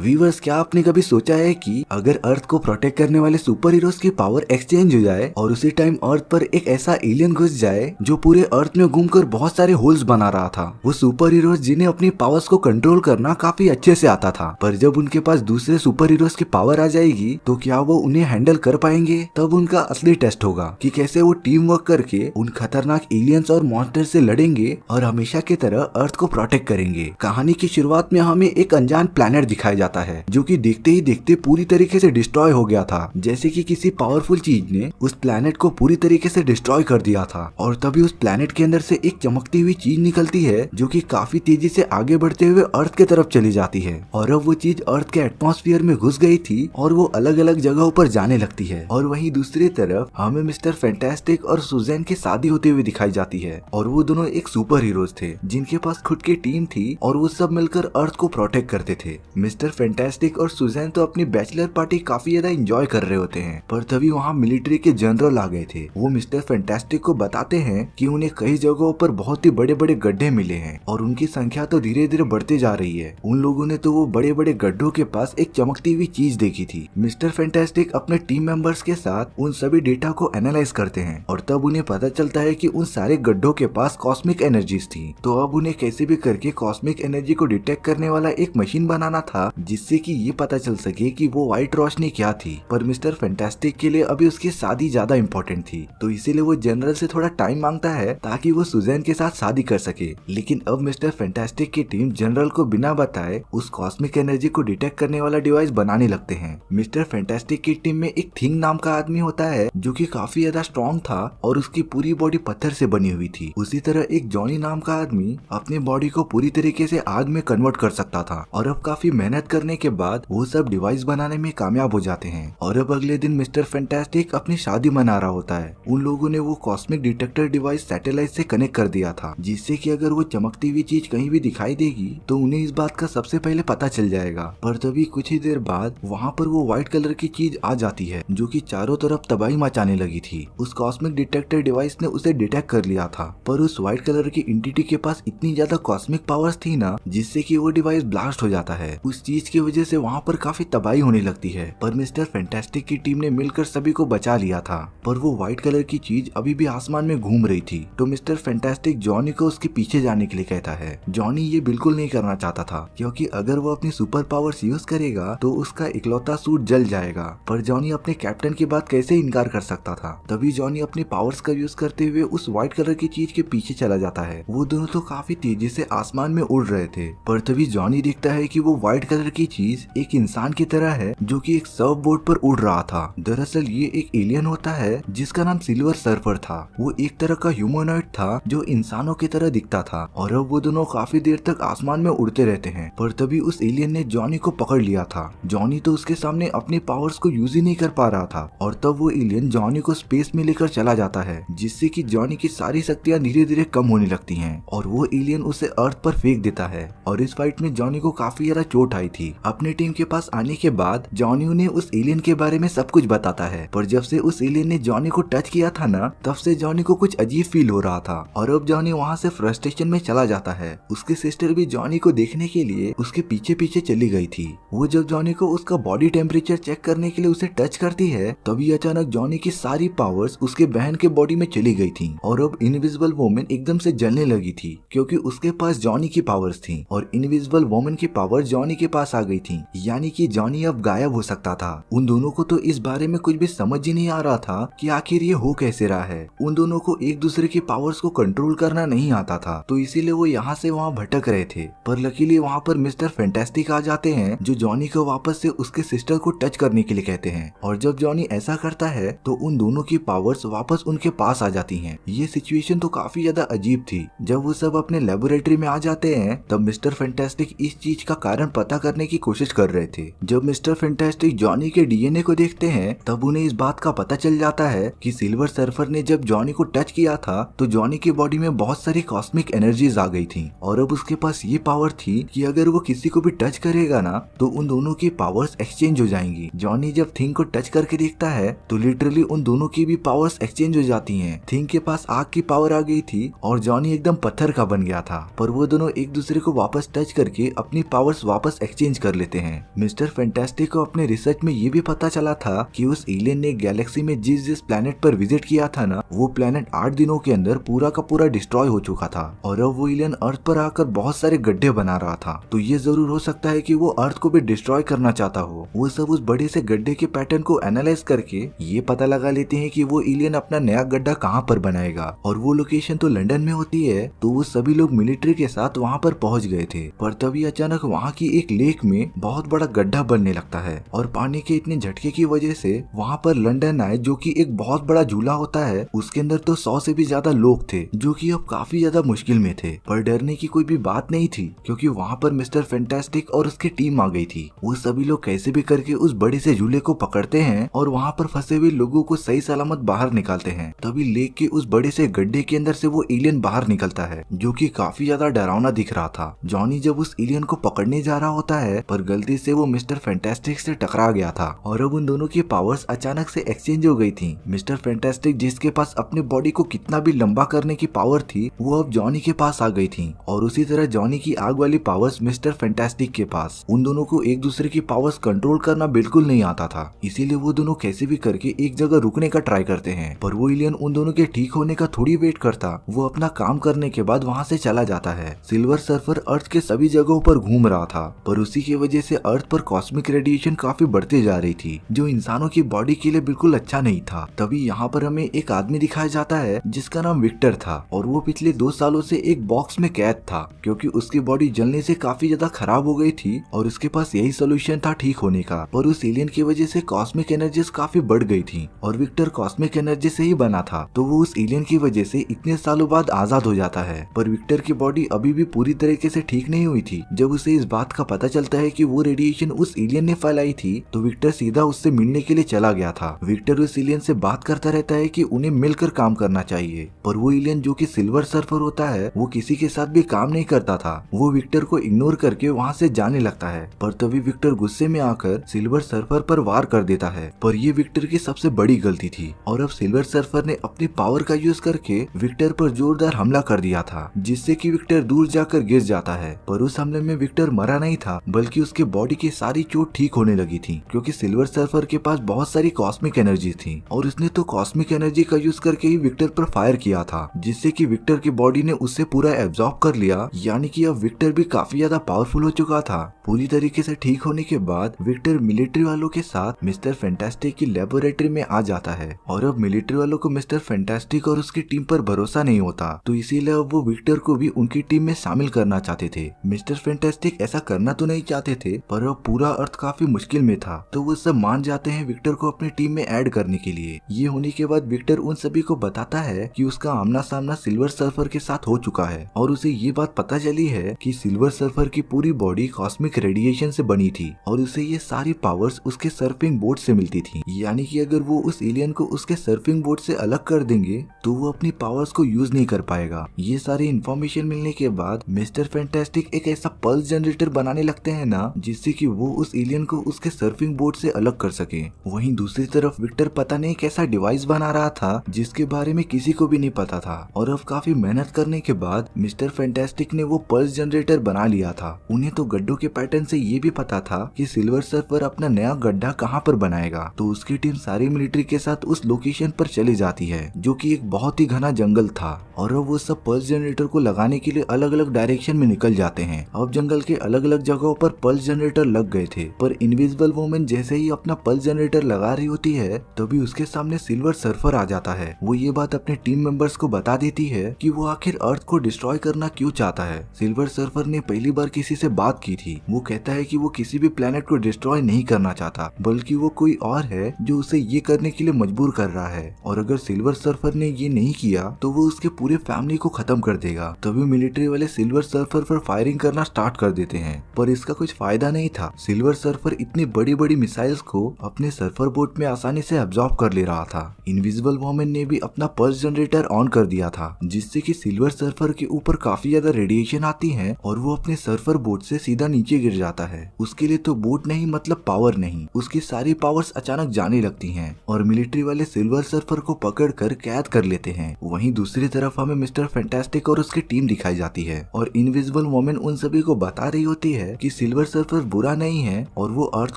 Viewers, क्या आपने कभी सोचा है कि अगर अर्थ को प्रोटेक्ट करने वाले सुपर हीरोज की पावर एक्सचेंज हो जाए और उसी टाइम अर्थ पर एक ऐसा एलियन घुस जाए जो पूरे अर्थ में घूमकर बहुत सारे होल्स बना रहा था। वो सुपर हीरोज जिन्हें अपनी पावर्स को कंट्रोल करना काफी अच्छे से आता था, पर जब उनके पास दूसरे सुपर हीरोज की पावर आ जाएगी तो क्या वो उन्हें हैंडल कर पाएंगे? तब उनका असली टेस्ट होगा कि कैसे वो टीम वर्क करके उन खतरनाक एलियंस और मॉन्स्टर से लड़ेंगे और हमेशा की तरह अर्थ को प्रोटेक्ट करेंगे। कहानी की शुरुआत में हमें एक अनजान प्लेनेट दिखाया जाता है जो कि देखते ही देखते पूरी तरीके से डिस्ट्रॉय हो गया था, जैसे कि किसी पावरफुल चीज ने उस प्लेनेट को पूरी तरीके से डिस्ट्रॉय कर दिया था। और तभी उस प्लेनेट के अंदर से एक चमकती हुई चीज निकलती है जो कि काफी तेजी से आगे बढ़ते हुए अर्थ की तरफ चली जाती है। और अब वो चीज अर्थ के एटमॉस्फेयर में घुस गई थी और वो अलग अलग जगहों पर जाने लगती है। और वहीं दूसरी तरफ हमें मिस्टर फैंटास्टिक और सुजैन की शादी होते हुए दिखाई जाती है और वो दोनों एक सुपर हीरोज थे जिनके पास खुद की टीम थी और वो सब मिलकर अर्थ को प्रोटेक्ट करते थे। मिस्टर फैंटास्टिक और सुजैन तो अपनी बैचलर पार्टी काफी ज्यादा एंजॉय कर रहे होते हैं, पर तभी वहाँ मिलिट्री के जनरल आ गए थे। वो मिस्टर फैंटास्टिक को बताते हैं कि उन्हें कई जगहों पर बहुत ही बड़े बड़े गड्ढे मिले हैं और उनकी संख्या तो धीरे धीरे बढ़ते जा रही है। उन लोगों ने तो वो बड़े बड़े गड्ढों के पास एक चमकती हुई चीज देखी थी। मिस्टर फैंटास्टिक अपने टीम मेंबर्स के साथ उन सभी डेटा को एनालाइज करते हैं और तब उन्हें पता चलता है कि उन सारे गड्ढों के पास कॉस्मिक एनर्जीज थी। तो अब उन्हें कैसे भी करके कॉस्मिक एनर्जी को डिटेक्ट करने वाला एक मशीन बनाना था जिससे कि ये पता चल सके कि वो व्हाइट रोशनी क्या थी। पर मिस्टर फैंटास्टिक के लिए अभी उसकी शादी ज्यादा इम्पोर्टेंट थी, तो इसीलिए वो जनरल से थोड़ा टाइम मांगता है ताकि वो सुजैन के साथ शादी कर सके। लेकिन अब मिस्टर फैंटास्टिक की टीम जनरल को बिना बताए उस कॉस्मिक एनर्जी को डिटेक्ट करने वाला डिवाइस बनाने लगते हैं। मिस्टर फैंटास्टिक की टीम में एक थिंग नाम का आदमी होता है जो कि काफी ज्यादा स्ट्रॉन्ग था और उसकी पूरी बॉडी पत्थर से बनी हुई थी। उसी तरह एक जॉनी नाम का आदमी अपनी बॉडी को पूरी तरीके से आग में कन्वर्ट कर सकता था और अब काफी मेहनत करने के बाद वो सब डिवाइस बनाने में कामयाब हो जाते हैं। और अब अगले दिन मिस्टर फैंटास्टिक अपनी शादी मना रहा होता है। उन लोगों ने वो कॉस्मिक डिटेक्टर डिवाइस सैटेलाइट से कनेक्ट कर दिया था जिससे कि अगर वो चमकती हुई चीज कहीं भी दिखाई देगी तो उन्हें इस बात का सबसे पहले पता चल जाएगा। पर तभी कुछ ही देर बाद वहाँ पर वो व्हाइट कलर की चीज आ जाती है जो कि चारों तरफ तबाही मचाने लगी थी। उस कॉस्मिक डिटेक्टर डिवाइस ने उसे डिटेक्ट कर लिया था, पर उस व्हाइट कलर की एंटिटी के पास इतनी ज्यादा कॉस्मिक पावर्स थी ना जिससे कि वो डिवाइस ब्लास्ट हो जाता है। उस चीज की वजह से वहाँ पर काफी तबाही होने लगती है, पर मिस्टर फैंटास्टिक की टीम ने मिलकर सभी को बचा लिया था। पर वो व्हाइट कलर की चीज अभी भी आसमान में घूम रही थी, तो मिस्टर फैंटास्टिक जॉनी को उसके पीछे जाने के लिए कहता है। जॉनी ये बिल्कुल नहीं करना चाहता था क्योंकि अगर वो अपनी सुपर पावर्स यूज करेगा तो उसका इकलौता सूट जल जाएगा। पर जॉनी अपने कैप्टन की बात कैसे इनकार कर सकता था। तभी जॉनी अपनी पावर्स का यूज करते हुए उस व्हाइट कलर की चीज के पीछे चला जाता है। वो दोनों तो काफी तेजी से आसमान में उड़ रहे थे, पर तभी जॉनी देखता है कि वो व्हाइट कलर की चीज एक इंसान की तरह है जो कि एक सर्फ बोर्ड पर उड़ रहा था। दरअसल ये एक एलियन होता है जिसका नाम सिल्वर सर्फर था। वो एक तरह का ह्यूमनॉइड था जो इंसानों की तरह दिखता था और अब वो दोनों काफी देर तक आसमान में उड़ते रहते हैं। पर तभी उस एलियन ने जॉनी को पकड़ लिया था। जॉनी तो उसके सामने अपनी पावर्स को यूज ही नहीं कर पा रहा था और तब वो एलियन जॉनी को स्पेस में लेकर चला जाता है जिससे कि जॉनी की सारी शक्तियां धीरे धीरे कम होने लगती हैं और वो एलियन उसे अर्थ पर फेंक देता है। और इस फाइट में जॉनी को काफी ज्यादा चोट आई थी। अपनी टीम के पास आने के बाद जॉनी उन्हें उस एलियन के बारे में सब कुछ बताता है, पर जब से उस एलियन ने जॉनी को टच किया था ना तब से जॉनी को कुछ अजीब फील हो रहा था और अब जॉनी वहाँ से फ्रस्ट्रेशन में चला जाता है। उसकी सिस्टर भी जॉनी को देखने के लिए उसके पीछे पीछे चली गई थी। वो जब जॉनी को उसका बॉडी टेम्परेचर चेक करने के लिए उसे टच करती है तभी अचानक जॉनी की सारी पावर्स उसके बहन के बॉडी में चली गई थी और अब इनविजिबल वुमन एकदम से जलने लगी थी क्योंकि उसके पास जॉनी की पावर्स थी और इनविजिबल वुमन की पावर जॉनी के पास आ गई थी, यानी कि जॉनी अब गायब हो सकता था। उन दोनों को तो इस बारे में कुछ भी समझ ही नहीं आ रहा था कि आखिर ये हो कैसे रहा है। उन दोनों को एक दूसरे की पावर्स को कंट्रोल करना नहीं आता था, तो इसीलिए वो यहाँ से वहाँ भटक रहे थे। पर लकीली वहाँ पर मिस्टर फैंटास्टिक आ जाते हैं जो जॉनी को वापस से उसके सिस्टर को टच करने के लिए कहते हैं और जब जॉनी ऐसा करता है तो उन दोनों की पावर्स वापस उनके पास आ जाती हैं। ये सिचुएशन तो काफी ज्यादा अजीब थी। जब वो सब अपने लेबोरेटरी में आ जाते हैं तब मिस्टर फैंटास्टिक इस चीज का कारण पता करने की कोशिश कर रहे थे। जब मिस्टर फैंटास्टिक जॉनी के डीएनए को देखते हैं तब उन्हें इस बात का पता चल जाता है कि सिल्वर सर्फर ने जब जॉनी को टच किया था तो जॉनी की बॉडी में बहुत सारी कॉस्मिक एनर्जीज आ गई थी और अब उसके पास ये पावर थी कि अगर वो किसी को भी टच करेगा ना तो उन दोनों की पावर्स एक्सचेंज हो जाएंगी। जॉनी जब थिंग को टच करके देखता है तो लिटरली उन दोनों की भी पावर्स एक्सचेंज हो जाती हैं। थिंग के पास आग की पावर आ गई थी और जॉनी एकदम पत्थर का बन गया था, पर वो दोनों एक दूसरे को वापस टच करके अपनी पावर्स वापस एक्सचेंज एक्सचेंज कर लेते हैं। मिस्टर फैंटास्टिक को अपने रिसर्च में ये भी पता चला था कि उस एलियन ने गैलेक्सी में जिस प्लेनेट पर विजिट किया था ना, वो प्लेनेट 8 दिनों के अंदर पूरा का पूरा डिस्ट्रॉय हो चुका था और अब वो एलियन अर्थ पर आकर बहुत सारे गड्ढे बना रहा था। तो ये जरूर हो सकता है कि वो अर्थ को भी डिस्ट्रॉय करना चाहता हो। वो सब उस बड़े से गड्ढे के पैटर्न को एनालाइज करके ये पता लगा लेते हैं कि वो एलियन अपना नया गड्ढा कहाँ पर बनाएगा और वो लोकेशन तो लंदन में होती है। तो वो सभी लोग मिलिट्री के साथ वहाँ पर पहुँच गए थे, पर तभी अचानक वहाँ की एक लेक में बहुत बड़ा गड्ढा बनने लगता है और पानी के इतने झटके की वजह से वहाँ पर लंदन आए, जो कि एक बहुत बड़ा झूला होता है, उसके अंदर तो 100 से भी ज्यादा लोग थे, जो कि अब काफी ज्यादा मुश्किल में थे। पर डरने की कोई भी बात नहीं थी क्योंकि वहाँ पर मिस्टर फैंटास्टिक और उसकी टीम आ गई थी। वो सभी लोग कैसे भी करके उस बड़े से झूले को पकड़ते हैं और वहाँ पर फंसे हुए लोगों को सही सलामत बाहर निकालते हैं। तभी लेक के उस बड़े से गड्ढे के अंदर से वो एलियन बाहर निकलता है, जो कि काफी ज्यादा डरावना दिख रहा था। जॉनी जब उस एलियन को पकड़ने जा रहा होता है, पर गलती से वो मिस्टर फैंटास्टिक से टकरा गया था और अब उन दोनों की पावर्स अचानक से एक्सचेंज हो गई थी। मिस्टर फैंटास्टिक जिसके पास अपने बॉडी को कितना भी लंबा करने की पावर थी, वो अब जॉनी के पास आ गई थी और उसी तरह जॉनी की आग वाली पावर्स मिस्टर फैंटास्टिक के पास। उन दोनों को एक दूसरे की पावर्स कंट्रोल करना बिल्कुल नहीं आता था, इसीलिए वो दोनों कैसे भी करके एक जगह रुकने का ट्राई करते हैं। पर वो एलियन उन दोनों के ठीक होने का थोड़ी वेट करता, वो अपना काम करने के बाद वहाँ से चला जाता है। सिल्वर सर्फर अर्थ के सभी जगहों पर घूम रहा था, पर उसी की वजह से अर्थ पर कॉस्मिक रेडिएशन काफी बढ़ती जा रही थी, जो इंसानों की बॉडी के लिए बिल्कुल अच्छा नहीं था। तभी यहाँ पर हमें एक आदमी दिखाया जाता है जिसका नाम विक्टर था और वो पिछले 2 सालों से एक बॉक्स में कैद था क्योंकि उसकी बॉडी जलने से काफी ज्यादा खराब हो गई थी और उसके पास यही सोल्यूशन था ठीक होने का। पर उस एलियन की वजह से कॉस्मिक एनर्जीज काफी बढ़ गई थी और विक्टर कॉस्मिक एनर्जी से ही बना था, तो वो उस एलियन की वजह से इतने सालों बाद आजाद हो जाता है। पर विक्टर की बॉडी अभी भी पूरी तरीके से ठीक नहीं हुई थी। जब उसे इस बात का पता चलता है कि वो रेडिएशन उस एलियन ने फैलाई थी, तो विक्टर सीधा उससे मिलने के लिए चला गया था। विक्टर उस एलियन से बात करता रहता है कि उन्हें मिलकर काम करना चाहिए, पर वो एलियन जो कि सिल्वर सर्फर होता है, वो किसी के साथ भी काम नहीं करता था। वो विक्टर को इग्नोर करके वहाँ से जाने लगता है। पर तभी विक्टर गुस्से में आकर सिल्वर सर्फर पर वार कर देता है, पर ये विक्टर की सबसे बड़ी गलती थी और अब सिल्वर सर्फर ने अपनी पावर का यूज करके विक्टर पर जोरदार हमला कर दिया था, जिससे कि विक्टर दूर जाकर गिर जाता है। पर उस हमले में विक्टर मरा नहीं था, बल्कि उसके बॉडी की सारी चोट ठीक होने लगी थी क्योंकि सिल्वर सर्फर के पास बहुत सारी कॉस्मिक एनर्जी थी और उसने तो कॉस्मिक एनर्जी का यूज करके ही विक्टर पर फायर किया था, जिससे कि विक्टर की बॉडी ने उससे पूरा एब्जॉर्ब कर लिया। यानी कि अब विक्टर भी काफी ज्यादा पावरफुल हो चुका था। पूरी तरीके से ठीक होने के बाद विक्टर मिलिट्री वालों के साथ मिस्टर फैंटास्टिक की लेबोरेटरी में आ जाता है और अब मिलिट्री वालों को मिस्टर फैंटास्टिक और उसकी टीम पर भरोसा नहीं होता, तो इसीलिए अब वो विक्टर को भी उनकी टीम में शामिल करना चाहते थे। मिस्टर फैंटास्टिक ऐसा करना तो नहीं चाहते थे, पर अब पूरा अर्थ काफी मुश्किल में था, तो वो सब मान जाते हैं विक्टर को अपनी टीम में ऐड करने के लिए। ये होने के बाद विक्टर उन सभी को बताता है कि उसका आमना सामना सिल्वर सर्फर के साथ हो चुका है और उसे ये बात पता चली है कि सिल्वर सर्फर की पूरी बॉडी कॉस्मिक रेडिएशन से बनी थी और उसे ये सारी पावर्स उसके सर्फिंग बोट से मिलती थी। यानी कि अगर वो उस एलियन को उसके सर्फिंग बोट से अलग कर देंगे तो वो अपनी पावर्स को यूज नहीं कर पाएगा। ये सारी इन्फॉर्मेशन मिलने के बाद मिस्टर फैंटास्टिक एक ऐसा पल्स जनरेटर बनाने लगते हैं ना, जिससे कि वो उस एलियन को उसके सर्फिंग बोट से अलग कर सके। वहीं दूसरी तरफ विक्टर पता नहीं कैसा डिवाइस बना रहा था जिसके बारे में किसी को भी नहीं पता था और अब काफी मेहनत करने के बाद मिस्टर फैंटास्टिक ने वो पल्स जनरेटर बना लिया था। उन्हें तो गड्ढों के पैटर्न से ये भी पता था कि सिल्वर सर्फर अपना नया गड्ढा कहाँ पर बनाएगा, तो उसकी टीम सारी मिलिट्री के साथ उस लोकेशन पर चली जाती है, जो कि एक बहुत ही घना जंगल था और अब वो सब पल्स जनरेटर को लगाने के लिए अलग अलग डायरेक्शन में निकल जाते हैं। अब जंगल के अलग अलग जगहों पर पल्स जनरेटर लग गए थे, पर इनविजिबल वुमन जैसे ही अपना पल्स जनरेटर लगा रही होती है तभी उसके सामने सिल्वर सर्फर आ जाता है। वो ये बात अपने टीम मेंबर्स को बता देती है कि वो आखिर अर्थ को डिस्ट्रॉय करना क्यों चाहता है। सिल्वर सर्फर ने पहली बार किसी से बात की थी। वो कहता है कि वो किसी भी प्लेनेट को डिस्ट्रॉय नहीं करना चाहता, बल्कि वो कोई और है जो उसे ये करने के लिए मजबूर कर रहा है और अगर सिल्वर सर्फर ने ये नहीं किया तो वो उसके पूरे फैमिली को खत्म कर देगा। तभी मिलिट्री वाले सिल्वर सर्फर पर फायरिंग करना स्टार्ट कर देते हैं, पर इसका कुछ फायदा नहीं था। सिल्वर सर्फर इतनी बड़ी बड़ी मिसाइल्स को अपने सर्फर बोट में आसानी से एब्जॉर्ब कर ले रहा था। इनविजिबल वुमन ने भी अपना पल्स जनरेटर ऑन कर दिया था, जिससे कि सिल्वर सर्फर के ऊपर काफी ज्यादा रेडिएशन आती है और वो अपने सर्फर बोट से सीधा नीचे गिर जाता है। उसके लिए तो बोट नहीं मतलब पावर नहीं, उसकी सारी पावर्स अचानक जाने लगती हैं और मिलिट्री वाले सिल्वर सर्फर को पकड़ कर कैद कर लेते हैं। वहीं दूसरी तरफ हमें मिस्टर फैंटास्टिक और उसकी टीम दिखाई जाती है और इनविजिबल वुमन उन सभी को बता रही होती है कि सिल्वर सर्फर बुरा नहीं है और वो अर्थ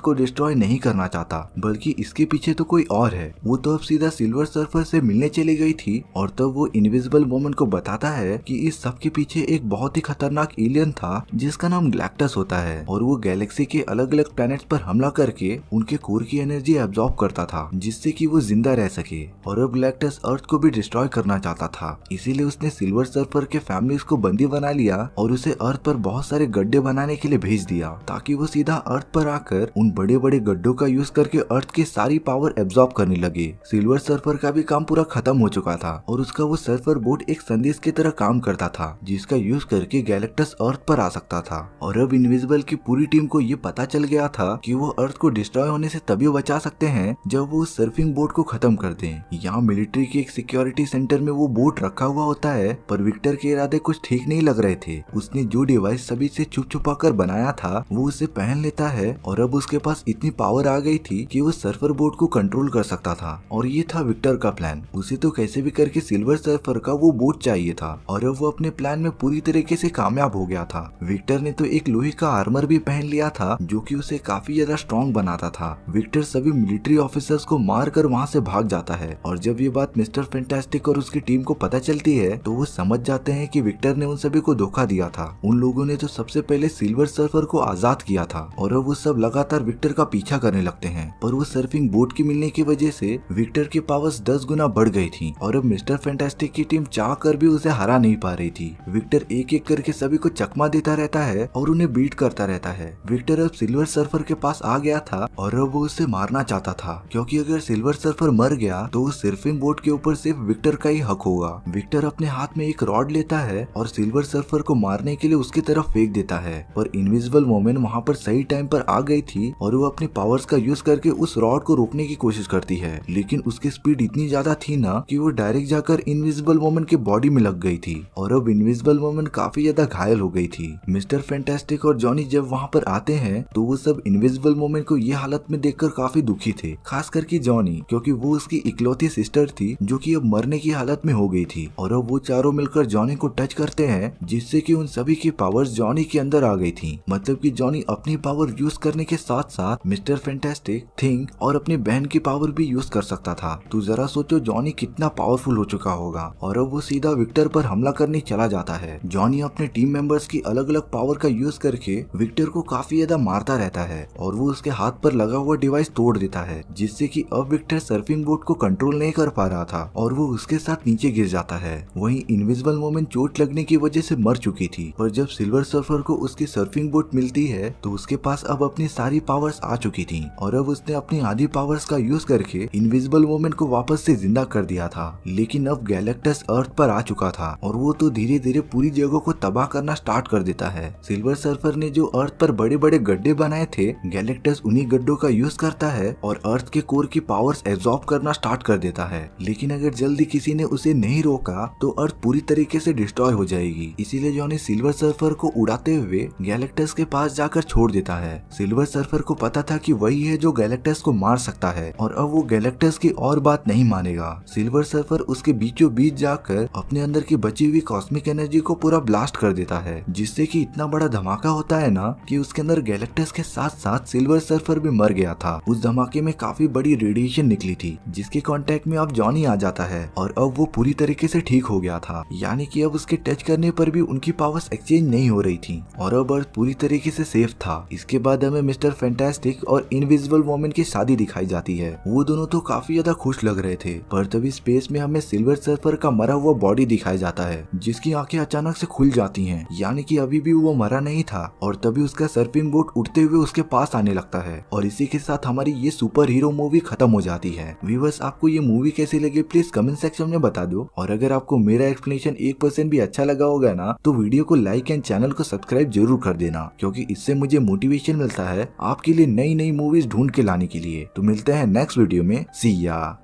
को डिस्ट्रॉय नहीं करना चाहता, बल्कि इसके पीछे तो कोई और है। वो तो अब सीधा सिल्वर सर्फर से मिलने चली गई थी और तब वो इनविजिबल वुमन को बताता है कि इस सब के पीछे एक बहुत ही खतरनाक एलियन था जिसका नाम गैलेक्टस होता है और वो गैलेक्सी के अलग अलग प्लैनेट्स पर हमला करके उनके कोर की एनर्जी एब्जॉर्ब करता था जिससे कि वो जिंदा रह सके। और अब गैलेक्टस अर्थ को भी डिस्ट्रॉय करना चाहता था, इसीलिए उसने सिल्वर सर्फर के फैमिलीज को बंदी बना लिया और उसे अर्थ पर बहुत सारे गड्ढे बनाने के लिए भेज दिया ताकि वो सीधा अर्थ पर आकर उन बड़े बड़े गड्ढों का यूज करके अर्थ की सारी पावर एब्जॉर्ब करने लगे। सिल्वर सर्फर का भी काम पूरा खत्म हो चुका था और उसका वो सर्फर बोट एक संदेश की तरह काम करता था जिसका यूज करके गैलेक्टस अर्थ पर आ सकता था। और अब इनविजिबल की पूरी टीम को ये पता चल गया था कि वो अर्थ को डिस्ट्रॉय होने से तभी बचा सकते हैं जब वो सर्फिंग बोट को खत्म कर दें। यहाँ मिलिट्री के एक सिक्योरिटी सेंटर में वो बोट रखा हुआ होता है, पर विक्टर के इरादे कुछ ठीक नहीं लग रहे थे। उसने जो डिवाइस सभी से छुप छुपा कर बनाया था वो उसे पहन लेता है और अब उसके पास इतनी पावर आ गई थी कि वो सर्फर बोट को कंट्रोल कर सकता था। और ये था विक्टर का प्लान। उसे तो कैसे भी करके सिल्वर सर्फर का वो बोट चाहिए था और अब वो अपने प्लान में पूरी तरीके से कामयाब हो गया था। विक्टर ने तो एक लोहे का आर्मर भी पहन लिया था जो कि उसे काफी ज्यादा स्ट्रॉन्ग बनाता था। विक्टर सभी मिलिट्री ऑफिसर्स को मार कर वहाँ से भाग जाता है और जब ये बात मिस्टर फैंटास्टिक और उसकी टीम को पता चलती है तो वो समझ जाते हैं कि विक्टर ने उन सभी को धोखा दिया था। उन लोगों ने तो सबसे पहले सिल्वर सर्फर को आजाद किया था और अब वो सब लगातार विक्टर का पीछा करने लगते हैं, पर वो सर्फिंग बोट की मिलने की वजह से विक्टर की पावर्स 10 गुना बढ़ गई थी और अब मिस्टर फैंटास्टिक की टीम चाह कर भी उसे हरा नहीं पा रही थी। विक्टर एक एक करके सभी को चकमा देता रहता है और उन्हें बीट करता रहता है। विक्टर अब सिल्वर सर्फर के पास आ गया था और अब वो उसे मारना चाहता था क्योंकि अगर सिल्वर सर्फर मर गया तो उस सर्फिंग बोट के ऊपर सिर्फ विक्टर का ही हक होगा। विक्टर अपने हाथ में एक रॉड लेता है और सिल्वर सर्फर को मारने के लिए उसकी तरफ फेंक देता है, पर इनविजिबल वुमन वहाँ पर सही टाइम पर आ गई थी और वो अपनी पावर्स का यूज करके उस रॉड को रोकने की कोशिश करती है, लेकिन उसकी स्पीड इतनी ज्यादा थी ना कि वो डायरेक्ट जाकर इनविजिबल वुमन के बॉडी में लग गई थी और अब इनविजिबल वुमन काफी ज्यादा घायल हो गई थी। मिस्टर फैंटास्टिक और जॉनी जब वहाँ पर आते हैं तो वो सब इनविजिबल वुमन को ये हालत में देखकर काफी दुखी थे, खास करके जॉनी, क्योंकि वो उसकी इकलौती सिस्टर थी जो कि अब मरने की हालत में हो गई थी। और अब वो चारों मिलकर जॉनी को टच करते हैं जिससे कि उन सभी की पावर्स जॉनी के अंदर आ गई थी। मतलब कि जॉनी अपनी पावर यूज करने के साथ साथ मिस्टर फैंटास्टिक, थिंग और अपनी बहन की पावर भी यूज कर सकता था। तो जरा सोचो जॉनी कितना पावरफुल हो चुका होगा। और अब वो सीधा विक्टर पर हमला करने चला जाता है। जॉनी अपने टीम मेंबर्स की अलग अलग पावर का यूज करके विक्टर को काफी ज्यादा मारता रहता है और वो उसके हाथ पर लगा हुआ डिवाइस तोड़ देता है, जिससे कि अब विक्टर सर्फिंग बोट को कंट्रोल नहीं कर पा रहा था और वो उसके साथ नीचे गिर जाता है। वहीं इनविजिबल वुमन चोट लगने की वजह से मर चुकी थी, पर जब सिल्वर सर्फर को उसकी सर्फिंग बोट मिलती है तो उसके पास अब अपनी सारी पावर्स आ चुकी थी और अब उसने अपनी आधी पावर्स का यूज करके इनविजिबल वुमन को वापस से जिंदा कर दिया था। लेकिन अब गैलेक्टस अर्थ पर आ चुका था और वो तो धीरे धीरे पूरी जगह को तबाह करना स्टार्ट कर देता है। सिल्वर सर्फर ने जो अर्थ पर बड़े बड़े गड्ढे बनाए थे, गैलेक्टस उन्हीं गड्ढों का यूज करता है और अर्थ के कोर की पावर्स एब्जॉर्ब करना स्टार्ट कर देता है। लेकिन अगर जल्दी किसी ने उसे नहीं रोका तो अर्थ पूरी तरीके से डिस्ट्रॉय हो जाएगी। इसीलिए जॉनी सिल्वर सर्फर को उड़ाते हुए गैलेक्टस के पास जाकर छोड़ देता है। सिल्वर सर्फर को पता था कि वही है जो गैलेक्टस को मार सकता है और अब वो गैलेक्टस की और बात नहीं मानेगा। सिल्वर सर्फर उसके बीचों बीच जाकर अपने अंदर की बची हुई कॉस्मिक एनर्जी को पूरा ब्लास्ट कर देता है, जिससे कि इतना बड़ा धमाका होता है ना कि उसके अंदर गैलेक्टस के साथ साथ सिल्वर सर्फर भी मर गया था। उस धमाके में काफी बड़ी रेडिएशन निकली थी जिसके कांटेक्ट में अब जॉनी आ जाता है और अब वो पूरी तरीके से ठीक हो गया था, यानी कि अब उसके टच करने पर भी उनकी पावर्स एक्सचेंज नहीं हो रही थी और अब अर्थ पूरी तरीके से सेफ था। इसके बाद हमें मिस्टर फैंटास्टिक और इनविजिबल वुमन की शादी दिखाई जाती है। वो दोनों तो काफी ज्यादा खुश लग रहे थे, पर तभी स्पेस में हमें सिल्वर सर्फर का मरा हुआ बॉडी दिखाया जाता है जिसकी आंखें अचानक से खुल जाती हैं, यानी कि अभी भी वो मरा नहीं था। और तभी उसका सर्फिंग बोट उड़ते हुए उसके पास आने लगता है और इसी के साथ हमारी ये सुपर हीरो मूवी खत्म हो जाती है। व्यूअर्स, आपको ये मूवी कैसी लगी प्लीज कमेंट सेक्शन में बता दो और अगर आपको मेरा एक्सप्लेनेशन 1% भी अच्छा लगा होगा ना तो वीडियो को लाइक एंड चैनल को सब्सक्राइब जरूर कर देना, क्योंकि इससे मुझे मोटिवेशन मिलता है आपके लिए नई नई मूवीज ढूंढ के लाने के लिए। तो मिलते हैं नेक्स्ट वीडियो में। सी या।